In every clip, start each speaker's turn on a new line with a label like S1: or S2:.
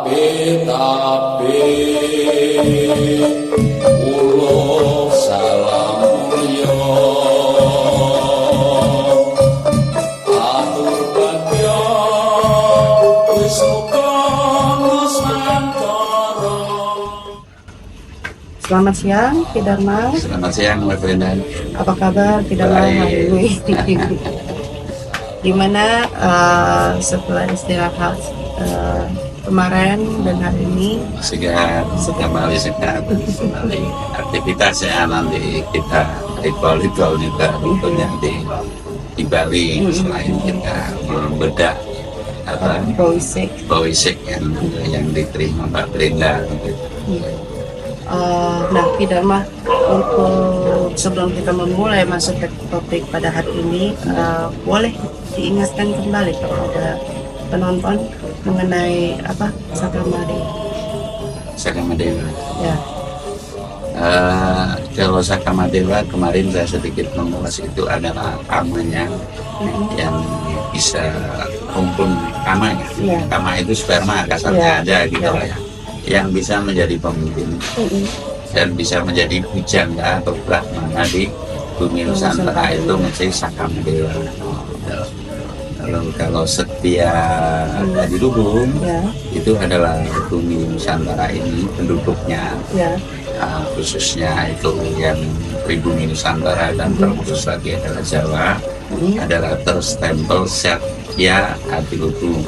S1: tapi ulo salam mulya atur bagya wis muga nusantara.
S2: Selamat siang, Ki Dharma.
S3: Selamat siang, Mbak Brenda.
S2: Apa kabar, Ki Dharma, hari ini? Gimana setelah istirahat kemarin dan hari ini?
S3: Segar, kembali segar, kembali aktivitas ya. Nanti kita ritual juga tentunya di Bali. Selain kita membedah apa Boisik yang diterima Mbak Brenda.
S2: Nah, Ki Dharma, untuk sebelum kita memulai masuk ke topik pada hari ini, boleh diingatkan kembali kepada penonton mengenai apa Sakamadewa?
S3: Sakamadewa.
S2: Ya.
S3: Kalau Sakamadewa kemarin saya sedikit mengulas, itu adalah kamanya yang bisa kumpul kamanya.
S2: Ya.
S3: Kama itu sperma kasarnya aja gitu lah ya. Yang bisa menjadi pemimpin dan bisa menjadi pujangga atau brahmana di bumi Nusantara itu mesti Sakamadewa. Kalau setia di Lubung itu adalah bumi Nusantara ini penduduknya, khususnya itu yang pribumi Nusantara dan terkhusus lagi adalah Jawa, adalah terstempel Satya Ati Lubung.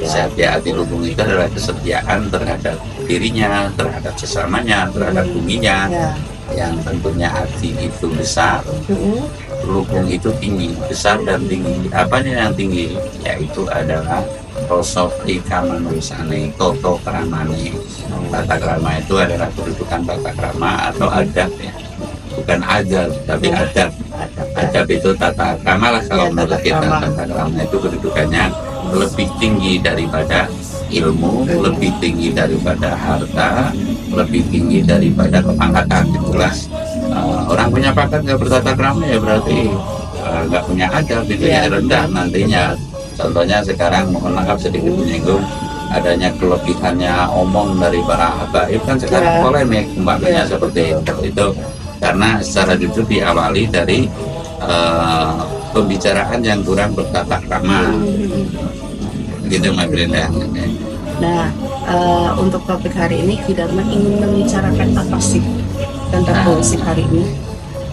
S3: Satya Ati Lubung itu adalah kesetiaan terhadap dirinya, terhadap sesamanya, terhadap buminya, yang tentunya Ati itu besar, Lubung itu tinggi, besar dan tinggi. Apanya yang tinggi? Yaitu adalah filosofi kamanusiane, toto kramane. Tata krama itu adalah kedudukan tata krama atau adab ya, bukan adab tapi adab. Adab itu tata krama lah kalau menurut kita. Tata krama itu kedudukannya lebih tinggi daripada ilmu, lebih tinggi daripada harta, lebih tinggi daripada kepangkatan. Itulah orang punya pangkat nggak bertata krama ya berarti nggak punya adab, itu ya rendah nantinya. Contohnya sekarang mohon maaf sedikit menyinggung adanya kelebihannya omong dari para habaib kan sekarang polemik umpamanya seperti itu, karena secara jujur diawali dari pembicaraan yang kurang bertata krama gitu Mbak Brenda.
S2: Nah, untuk topik hari ini Ki Dharma ingin membicarakan apa sih tentang Boisik hari ini?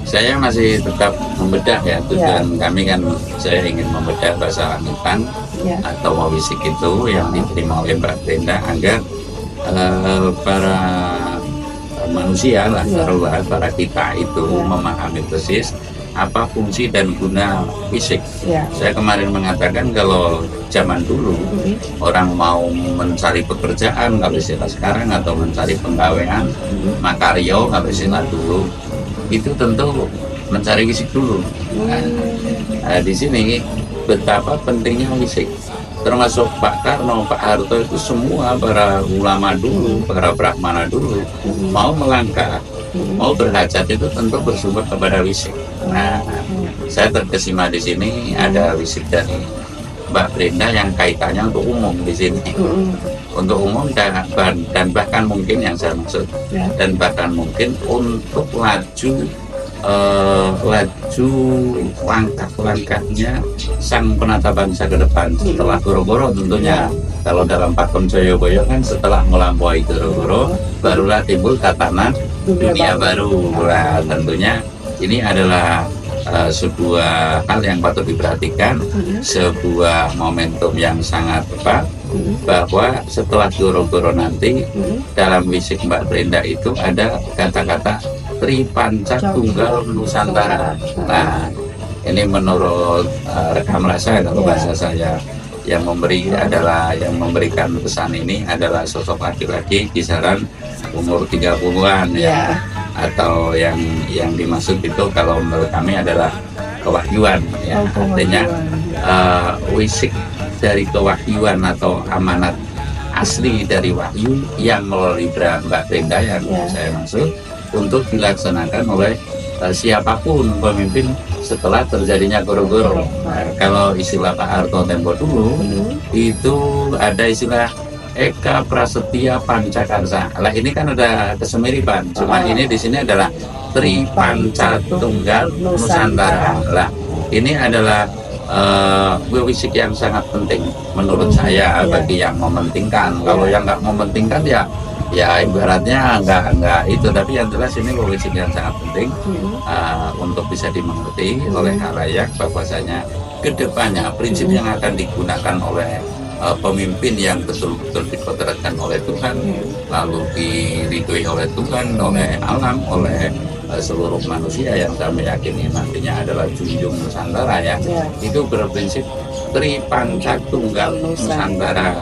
S3: Saya masih tetap membedah ya, tujuan kami kan saya ingin membedah bahasa Langitan atau Boisik itu yang diterima oleh Mbak Brenda agar para manusia lah, para kita itu memahami persis apa fungsi dan guna fisik. Saya kemarin mengatakan kalau zaman dulu orang mau mencari pekerjaan nggak bisa sekarang, atau mencari penggawean makaryo nggak bisa dulu, itu tentu mencari fisik dulu. Nah, di sini betapa pentingnya fisik, termasuk Pak Karno, Pak Harto, itu semua para ulama dulu, para brahmana dulu mau melangkah, mau berhajat itu tentu bersumber kepada fisik. Nah, saya terkesima di sini ada fisik dari Mbak Brenda yang kaitannya untuk umum di sini, untuk umum dan bahkan mungkin yang saya maksud dan bahkan mungkin untuk laju langkah-langkahnya sang penata bangsa ke depan setelah Goro-Goro tentunya. Kalau dalam Pakem Joyoboyo kan setelah melampaui Goro-Goro barulah timbul tatanan dunia baru. Nah, tentunya ini adalah sebuah hal yang patut diperhatikan, sebuah momentum yang sangat tepat, bahwa setelah Goro-Goro nanti dalam fisik Mbak Brenda itu ada kata-kata Tripanca Tunggal Nusantara. Nah, ini menurut rekam rasa kalau bahasa saya, yang memberikan pesan ini adalah sosok laki-laki kisaran umur 30-an ya, atau yang dimaksud itu kalau menurut kami adalah kewahyuan ya. Artinya wisik dari kewahyuan atau amanat asli dari wahyu yang melalui Mbak Brenda yang saya maksud, untuk dilaksanakan oleh siapapun pemimpin setelah terjadinya Goro-Goro. Nah, kalau istilah Pak Harto tempo dulu itu ada istilah Eka Prasetya Pancakarsa. Lah ini kan ada kesemiripan, cuma ini di sini adalah Tri Panca Tunggal Nusantara. Lah ini adalah wisik yang sangat penting menurut saya bagi yang mementingkan. Kalau yang nggak mementingkan ya ibaratnya nggak itu, tapi yang jelas ini wisik yang sangat penting untuk bisa dimengerti oleh halayak bahwasanya kedepannya prinsip yang akan digunakan oleh pemimpin yang betul-betul dikodratkan oleh Tuhan, lalu diridhoi oleh Tuhan, oleh alam, oleh seluruh manusia yang kami yakini nantinya adalah junjung Nusantara ya. Itu berprinsip Tri Panca Tunggal Nusantara.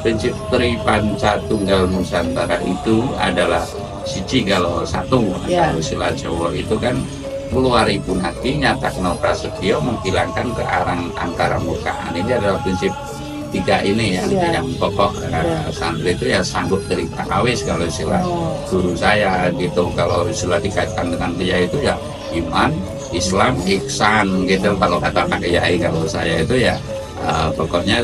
S3: Prinsip Tri Panca Tunggal Nusantara itu adalah siji kalau satu. Kalau istilah Jawa itu kan keluari punaki nyatakno prasetyo menghilangkan kearang angkara murkaan. Ini adalah prinsip tiga ini yang pokok. Santri itu ya sanggup dari prakawis kalau istilah guru saya gitu. Kalau istilah dikaitkan dengan kiai itu ya iman, Islam, ihsan gitu kalau kata Pak Kiai. Kalau saya itu ya pokoknya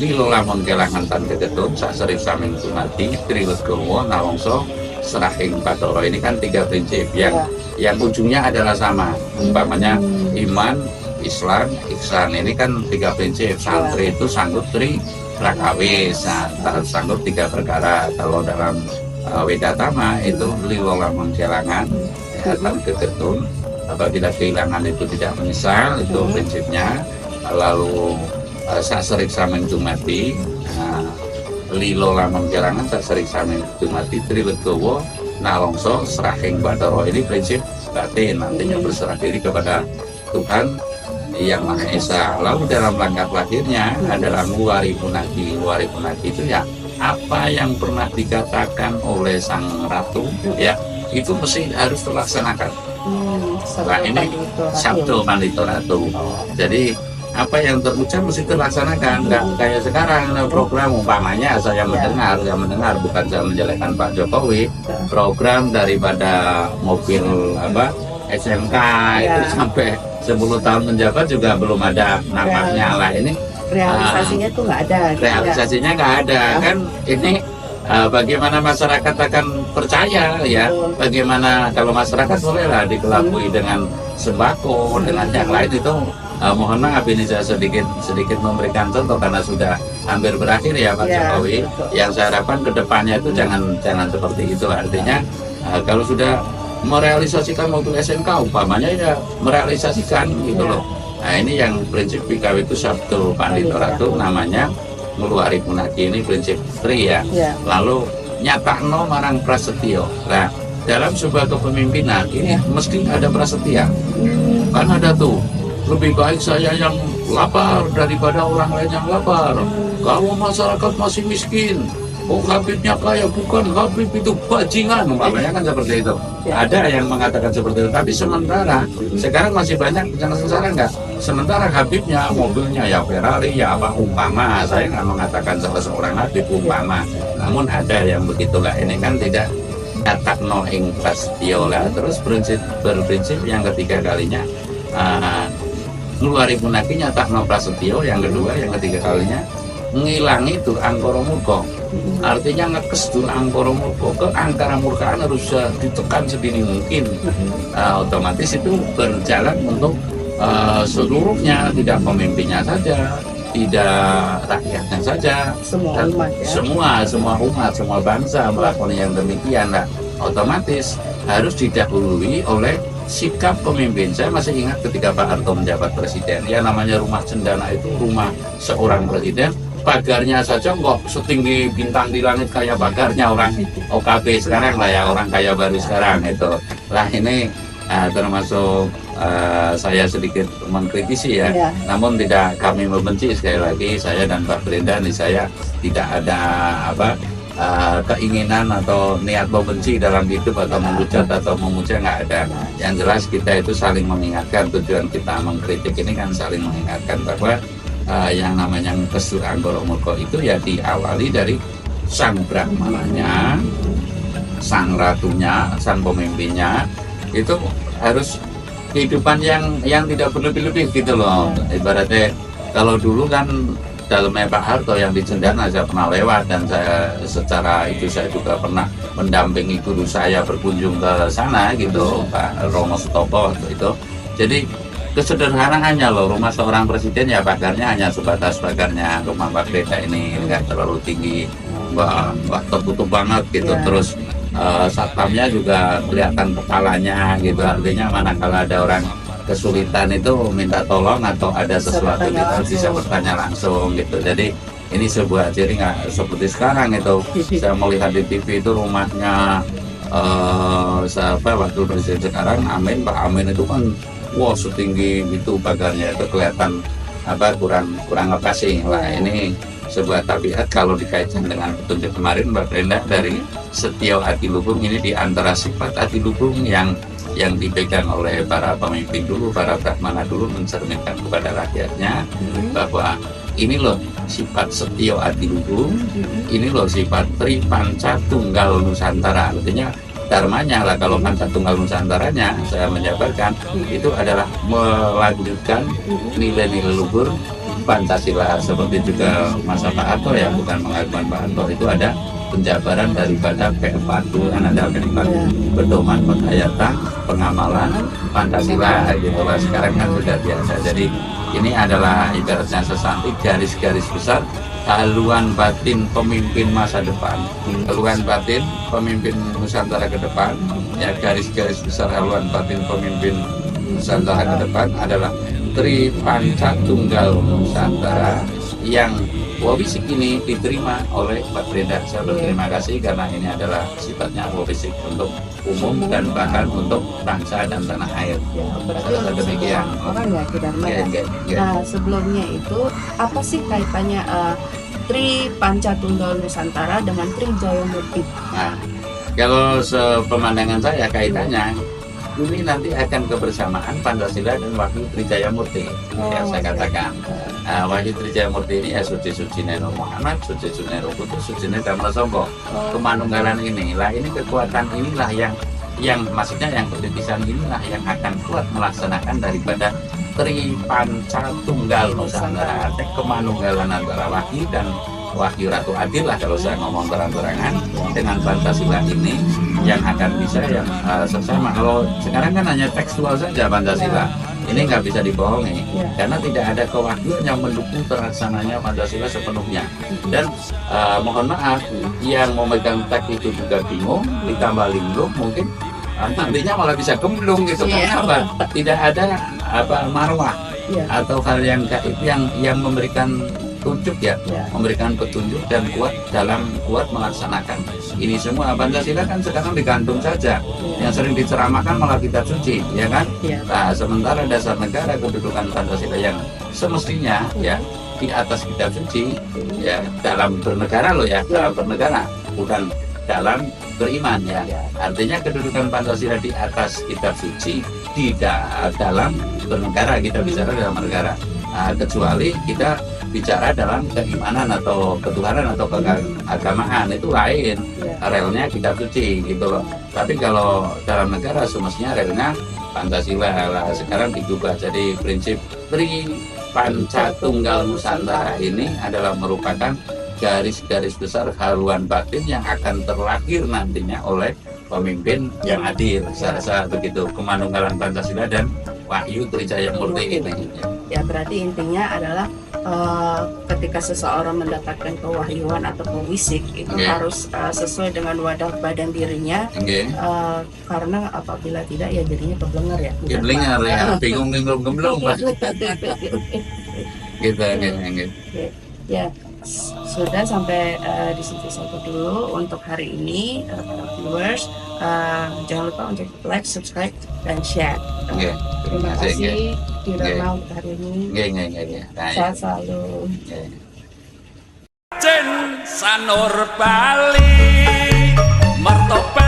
S3: lilo lamun kelangan tan kedetun sak serif samin sunati triwet gowo nawangso serahing patoro. Ini kan tiga prinsip yang ujungnya adalah sama, umpamanya iman, Islam, ihsan. Ini kan tiga prinsip. Santri itu sanggup tri prakawis, sanggup tiga perkara. Kalau dalam Wedatama itu lilo lamun kelangan tan kedetun, apabila kehilangan itu tidak menyesal, itu prinsipnya. Lalu saserik samen dumati, lilo lamun kelangan saserik samen dumati triwet gowo nalongso serahing batoro. Ini prinsip batin, nantinya berserah diri kepada Tuhan yang Maha Esa. Lalu dalam langkah lahirnya adalah nguwari punaki. Nguwari punaki itu ya apa yang pernah dikatakan oleh sang ratu ya itu mesti harus terlaksanakan. Nah ini Sabdo Pandito Ratu. Jadi apa yang terucap mesti terlaksanakan, nggak kayak sekarang program umpamanya saya mendengar bukan saya menjelekkan Pak Jokowi, program daripada mobil SMK itu sampai 10 tahun menjabat juga belum ada nampaknya. Lah ini
S2: realisasinya tuh nggak ada.
S3: Realisasinya nggak ada kan ini. Bagaimana masyarakat akan percaya ya? Bagaimana kalau masyarakat bolehlah dikelabui dengan sembako, dengan yang lain itu. Mohon maaf ini saya sedikit memberikan contoh karena sudah hampir berakhir ya Pak Jokowi. Yang saya harapkan kedepannya itu jangan seperti itu. Artinya kalau sudah merealisasikan mobil SMK umpamanya ya merealisasikan gitu loh. Nah ini yang prinsip PKW itu Sabdo Pandito Ratu namanya ngeluari punaki. Ini prinsip tri ya. Lalu nyatakno marang prasetyo. Nah dalam sebuah kepemimpinan ini mesti ada prasetya. Kan ada tuh lebih baik saya yang lapar daripada orang lain yang lapar. Kalau masyarakat masih miskin, Habibnya kaya, bukan Habib itu bajingan, umpamanya kan seperti itu. Ada yang mengatakan seperti itu, tapi sementara sekarang masih banyak yang sengsara enggak. Sementara Habibnya mobilnya ya Ferrari ya apa umpama, saya nggak mengatakan salah seorang Habib umpama, namun ada yang begitulah. Ini kan tidak kata no ing prasetyo lah. Terus berprinsip yang ketiga kalinya ngeluari punaki nyatak no prasetyo. Yang kedua, yang ketiga kalinya ngilangi itu angkara murka. Artinya ngekes tuh angkara murka, ke angkara murkaan harus ditekan sedini mungkin. Otomatis itu berjalan untuk seluruhnya, tidak pemimpinnya saja, tidak rakyatnya saja,
S2: semua umat ya?
S3: semua umat, semua bangsa melakukan yang demikian. Nah, otomatis harus didahului oleh sikap pemimpin. Saya masih ingat ketika Pak Harto menjabat presiden, ya namanya rumah cendana itu rumah seorang presiden, pagarnya saja kok setinggi bintang di langit kayak pagarnya orang OKB sekarang lah ya, orang kaya baru sekarang itu. Lah ini termasuk saya sedikit mengkritisi ya, namun tidak kami membenci. Sekali lagi saya dan Pak Brenda nih, saya tidak ada keinginan atau niat membenci dalam hidup atau menghujat atau memuja, nggak ada. Yang jelas kita itu saling mengingatkan. Tujuan kita mengkritik ini kan saling mengingatkan bahwa yang namanya kesur anggoro murko itu ya diawali dari sang brahmananya, sang ratunya, sang pemimpinnya. Itu harus kehidupan yang tidak berlebih-lebih gitu loh. Ibaratnya kalau dulu kan dalamnya Pak Harto yang di Cendana saya pernah lewat, dan saya secara itu saya juga pernah mendampingi guru saya berkunjung ke sana gitu, Pak Romo Sutopo waktu itu. Jadi kesederhanaannya loh, rumah seorang presiden ya pagarnya hanya sebatas pagarnya rumah Pak Breda ini, nggak terlalu tinggi, nggak tertutup banget gitu. Terus satpamnya juga kelihatan kepalanya gitu, artinya manakala ada orang kesulitan itu minta tolong atau ada sesuatu kita bisa bertanya langsung gitu. Jadi ini sebuah ciri, nggak seperti sekarang itu saya melihat di TV itu rumahnya siapa waktu presiden sekarang, Amin, Pak Amin itu kan wow setinggi itu pagarnya, itu kelihatan kurang ngepasing lah. Ini sebuah tabiat kalau dikaitkan dengan petunjuk kemarin Mbak Brenda dari Setio Adiluhung, ini di antara sifat Adiluhung yang dipegang oleh para pemimpin dulu, para brahmana dulu, mencerminkan kepada rakyatnya bahwa ini loh sifat Setio Adiluhung, ini loh sifat Tripanca Tunggal Nusantara. Artinya dharmanya lah, kalau Panca Tunggal Nusantaranya saya menjabarkan itu adalah melanjutkan nilai-nilai luhur Pancasila. Seperti juga masa Pak Harto ya, bukan pengakuan Pak Harto, itu ada penjabaran daripada P4 kan, ada P4 pedoman penghayatan pengamalan Pancasila gitu lah. Sekarang kan sudah biasa. Jadi ini adalah ibaratnya sesanti garis-garis besar haluan batin pemimpin masa depan, haluan batin pemimpin Nusantara ke depan ya. Garis-garis besar haluan batin pemimpin Nusantara ke depan adalah Tripanca Tunggal Nusantara yang wawisik ini diterima oleh Pak Brenda. Saya berterima kasih karena ini adalah sifatnya wawisik untuk umum dan bahkan untuk bangsa dan tanah air.
S2: Berarti demikian. Orang ya Kidarma. Nah sebelumnya itu apa sih kaitannya Tri Panca Tunggal Nusantara dengan Tri Jaya Murti?
S3: Nah, kalau sepemandangan saya kaitannya ini nanti akan kebersamaan Pancasila dan Wahyu Trijaya Murti yang saya katakan. Wahyu Trijaya Murti ini ya suci Nero Muhammad, suci Nero Kudus, suci Nero Damrasongko, kemanunggalan ini lah. Ini kekuatan inilah yang maksudnya yang ketitisan inilah yang akan kuat melaksanakan daripada Tripanca Tunggal Nusantara, kemanunggalan antara Wahyu dan Wahyu Ratu Adil lah kalau saya ngomong terang-terangan, dengan Pancasila ini yang akan bisa yang sesama. Kalau sekarang kan hanya tekstual saja Pancasila, ini nggak bisa dibohongi karena tidak ada kewahyuan yang mendukung terlaksananya Pancasila sepenuhnya. Dan mohon maaf, yang memegang teks itu juga bingung, ditambah linglung mungkin nantinya malah bisa gemblung gitu. Karena apa? Tidak ada marwah atau hal yang gaib yang memberikan tunjuk memberikan petunjuk dan kuat melaksanakan ini semua. Pancasila kan sekarang digantung saja, yang sering diceramahkan malah kitab suci, ya kan? Nah, sementara dasar negara kedudukan Pancasila yang semestinya ya di atas kitab suci ya, dalam bernegara loh ya, dalam bernegara bukan dalam beriman ya. Artinya kedudukan Pancasila di atas kitab suci, di dalam bernegara, kita bicara dalam negara. Kecuali kita bicara dalam keimanan atau ketuhanan atau keagamaan, itu lain, relnya kitab suci gitu loh. Tapi kalau dalam negara semestinya relnya Pancasila lah. Sekarang digubah jadi prinsip Tripanca Tunggal Nusantara ini adalah merupakan garis-garis besar haluan batin yang akan terlahir nantinya oleh pemimpin yang adil. Saya rasa begitu, kemanunggalan Pancasila dan Wahyu Trijaya Murti ini.
S2: Ya berarti intinya adalah ketika seseorang mendapatkan kewahyuan atau kewisik itu harus sesuai dengan wadah badan dirinya, karena apabila tidak ya jadinya keblengar ya.
S3: Keblengar ya, bingung gemblung gitu.
S2: Ya sudah sampai di situ saja dulu untuk hari ini para viewers. Jangan lupa untuk like, subscribe, dan share. Terima kasih Kidarma untuk hari ini. Sehat selalu.
S1: Sanur Bali Martoba